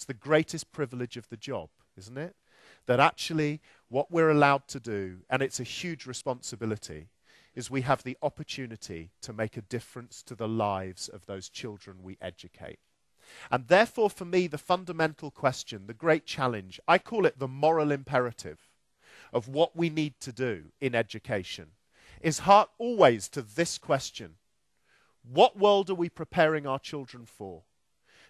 It's the greatest privilege of the job, isn't it? That actually what we're allowed to do, and it's a huge responsibility, is we have the opportunity to make a difference to the lives of those children we educate. And therefore, for me, the fundamental question, the great challenge, I call it the moral imperative of what we need to do in education, is always to this question: what world are we preparing our children for?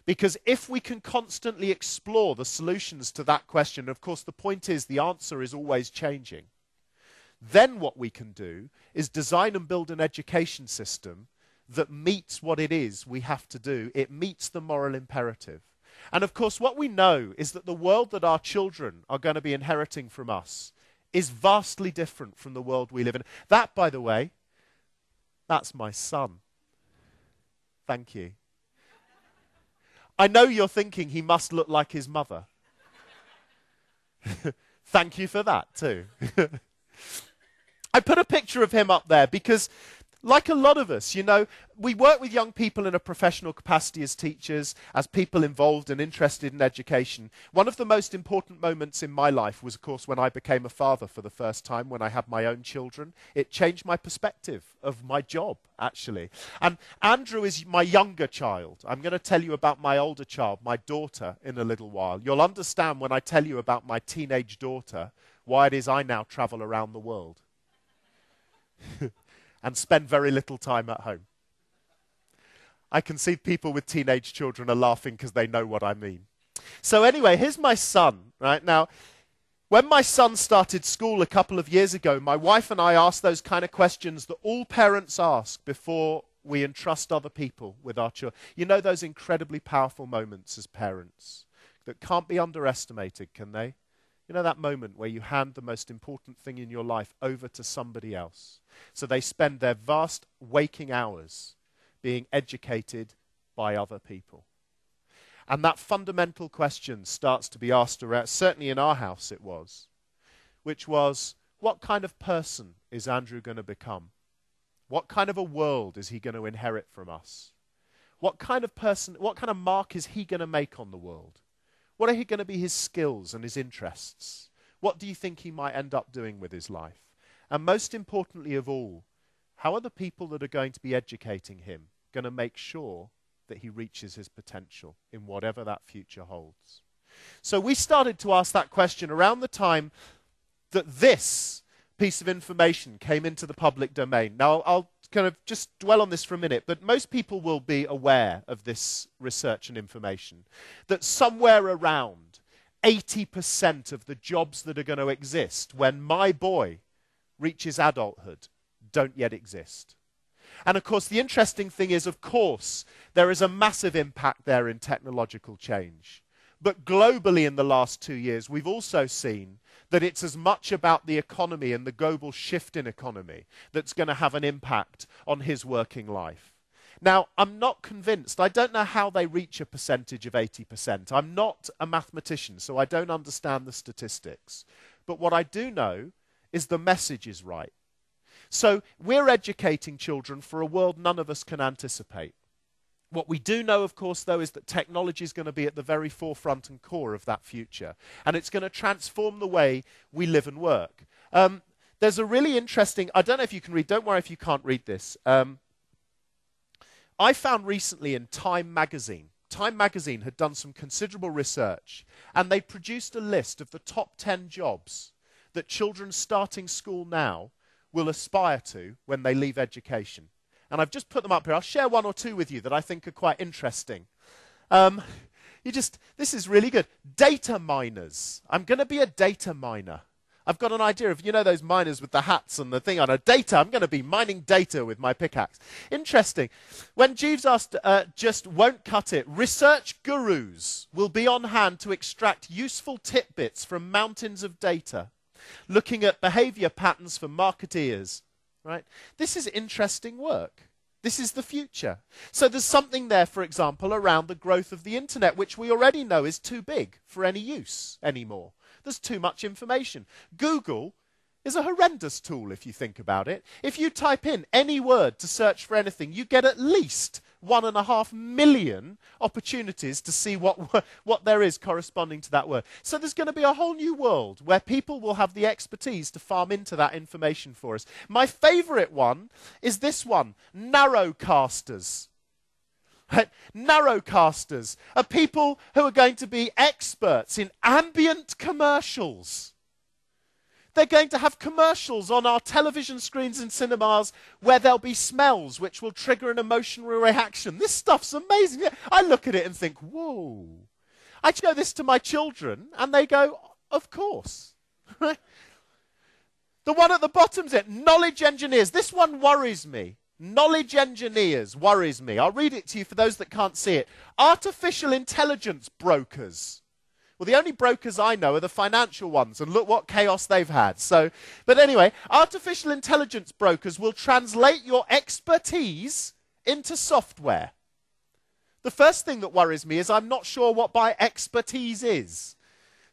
Because if we can constantly explore the solutions to that question, of course the point is the answer is always changing, then what we can do is design and build an education system that meets what it is we have to do. It meets the moral imperative. And of course what we know is that the world that our children are going to be inheriting from us is vastly different from the world we live in. That, by the way, that's my son. Thank you. I know you're thinking he must look like his mother. Thank you for that too. I put a picture of him up there because, like a lot of us, you know, we work with young people in a professional capacity as teachers, as people involved and interested in education. One of the most important moments in my life was, of course, when I became a father for the first time, when I had my own children. It changed my perspective of my job, actually. And Andrew is my younger child. I'm going to tell you about my older child, my daughter, in a little while. You'll understand when I tell you about my teenage daughter why it is I now travel around the world and spend very little time at home. I can see people with teenage children are laughing because they know what I mean. So anyway, here's my son, right? Now, when my son started school a couple of years ago, my wife and I asked those kind of questions that all parents ask before we entrust other people with our children. You know, those incredibly powerful moments as parents that can't be underestimated, can they? You know, that moment where you hand the most important thing in your life over to somebody else. So they spend their vast waking hours being educated by other people. And that fundamental question starts to be asked around, certainly in our house it was, which was, what kind of person is Andrew going to become? What kind of a world is he going to inherit from us? What kind of person, what kind of mark is he going to make on the world? What are going to be his skills and his interests? What do you think he might end up doing with his life? And most importantly of all, how are the people that are going to be educating him going to make sure that he reaches his potential in whatever that future holds? So we started to ask that question around the time that this piece of information came into the public domain. Now, I'll kind of just dwell on this for a minute, but most people will be aware of this research and information, that somewhere around 80% of the jobs that are going to exist when my boy reaches adulthood don't yet exist. And of course, the interesting thing is, of course, there is a massive impact there in technological change. But globally in the last 2 years, we've also seen that it's as much about the economy and the global shift in economy that's going to have an impact on his working life. Now, I'm not convinced. I don't know how they reach a percentage of 80%. I'm not a mathematician, so I don't understand the statistics. But what I do know is the message is right. So we're educating children for a world none of us can anticipate. What we do know, of course, though, is that technology is going to be at the very forefront and core of that future. And it's going to transform the way we live and work. There's a really interesting, I don't know if you can read, don't worry if you can't read this. I found recently in Time magazine had done some considerable research, and they produced a list of the top 10 jobs that children starting school now will aspire to when they leave education. And I've just put them up here. I'll share one or two with you that I think are quite interesting. This is really good. Data miners. I'm going to be a data miner. I've got an idea of, you know, those miners with the hats and the thing on a data. I'm going to be mining data with my pickaxe. Interesting. When Jeeves asked, just won't cut it, research gurus will be on hand to extract useful tidbits from mountains of data, looking at behavior patterns for marketeers. Right? This is interesting work. This is the future. So there's something there, for example, around the growth of the internet, which we already know is too big for any use anymore. There's too much information. Google is a horrendous tool if you think about it. If you type in any word to search for anything, you get at least 1.5 million opportunities to see what there is corresponding to that word. So there's going to be a whole new world where people will have the expertise to farm into that information for us. My favourite one is this one, narrowcasters. Right? Narrowcasters are people who are going to be experts in ambient commercials. They're going to have commercials on our television screens in cinemas where there'll be smells which will trigger an emotional reaction. This stuff's amazing. I look at it and think, whoa. I show this to my children and they go, of course. The one at the bottom's it, knowledge engineers. This one worries me. Knowledge engineers worries me. I'll read it to you for those that can't see it. Artificial intelligence brokers. Well, the only brokers I know are the financial ones, and look what chaos they've had. But anyway, artificial intelligence brokers will translate your expertise into software. The first thing that worries me is I'm not sure what my expertise is.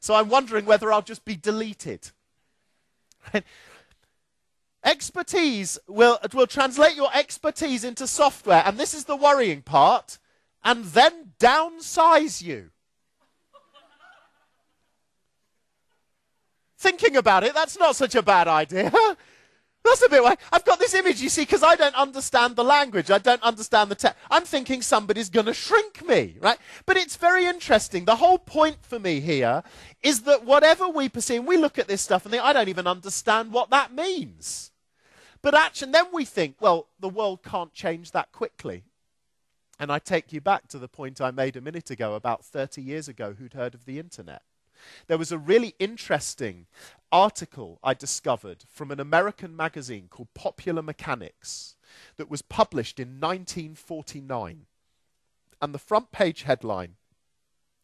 So I'm wondering whether I'll just be deleted. Expertise will translate your expertise into software, and this is the worrying part, and then downsize you. Thinking about it, that's not such a bad idea. That's a bit like, I've got this image, you see, because I don't understand the language. I don't understand the text. I'm thinking somebody's going to shrink me, right? But it's very interesting. The whole point for me here is that whatever we perceive, we look at this stuff and think, I don't even understand what that means. But actually, then we think, well, the world can't change that quickly. And I take you back to the point I made a minute ago, about 30 years ago, who'd heard of the internet. There was a really interesting article I discovered from an American magazine called Popular Mechanics that was published in 1949. And the front page headline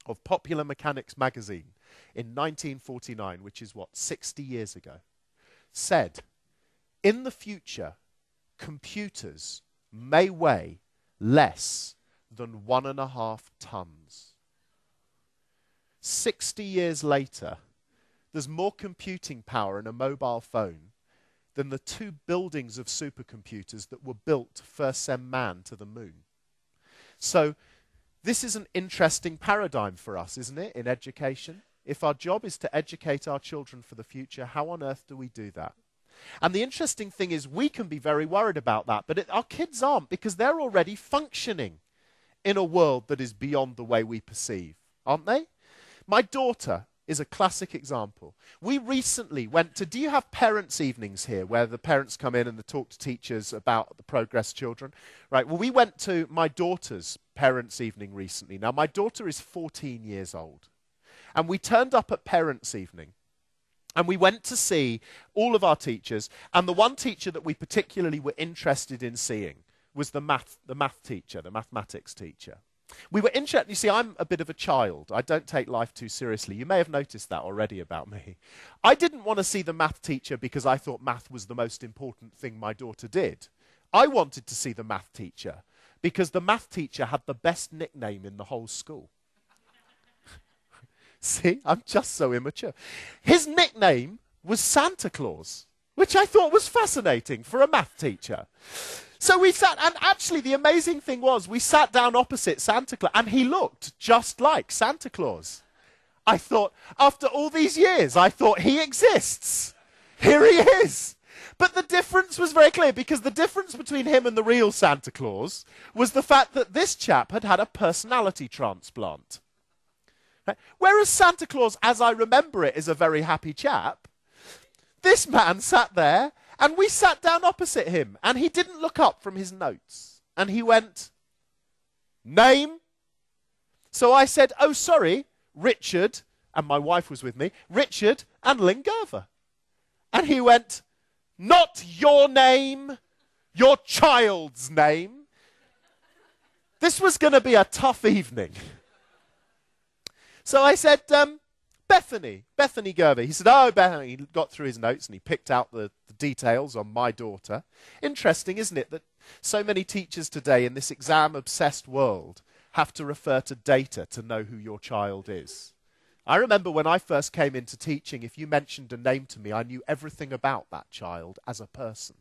of Popular Mechanics magazine in 1949, which is 60 years ago, said, in the future, computers may weigh less than 1.5 tons. 60 years later, there's more computing power in a mobile phone than the 2 buildings of supercomputers that were built to first send man to the moon. So this is an interesting paradigm for us, isn't it, in education? If our job is to educate our children for the future, how on earth do we do that? And the interesting thing is we can be very worried about that, but our kids aren't, because they're already functioning in a world that is beyond the way we perceive, aren't they? My daughter is a classic example. We recently went to, do you have parents' evenings here where the parents come in and they talk to teachers about the progress children? Right, well, we went to my daughter's parents' evening recently. Now, my daughter is 14 years old. And we turned up at parents' evening. And we went to see all of our teachers. And the one teacher that we particularly were interested in seeing was the math teacher, the mathematics teacher. We were interested, you see, I'm a bit of a child. I don't take life too seriously. You may have noticed that already about me. I didn't want to see the math teacher because I thought math was the most important thing my daughter did. I wanted to see the math teacher because the math teacher had the best nickname in the whole school. See, I'm just so immature. His nickname was Santa Claus, which I thought was fascinating for a math teacher. So we sat, and actually the amazing thing was, we sat down opposite Santa Claus, and he looked just like Santa Claus. I thought, after all these years, I thought he exists. Here he is. But the difference was very clear, because the difference between him and the real Santa Claus was the fact that this chap had had a personality transplant. Right? Whereas Santa Claus, as I remember it, is a very happy chap, this man sat there, and we sat down opposite him, and he didn't look up from his notes. And he went, name? So I said, oh, sorry, Richard, and my wife was with me, Richard and Lynn Gerver. And he went, not your name, your child's name. This was going to be a tough evening. So I said, Bethany Gerver. He said, oh, Bethany. He got through his notes and he picked out the details on my daughter. Interesting, isn't it, that so many teachers today in this exam-obsessed world have to refer to data to know who your child is. I remember when I first came into teaching, if you mentioned a name to me, I knew everything about that child as a person.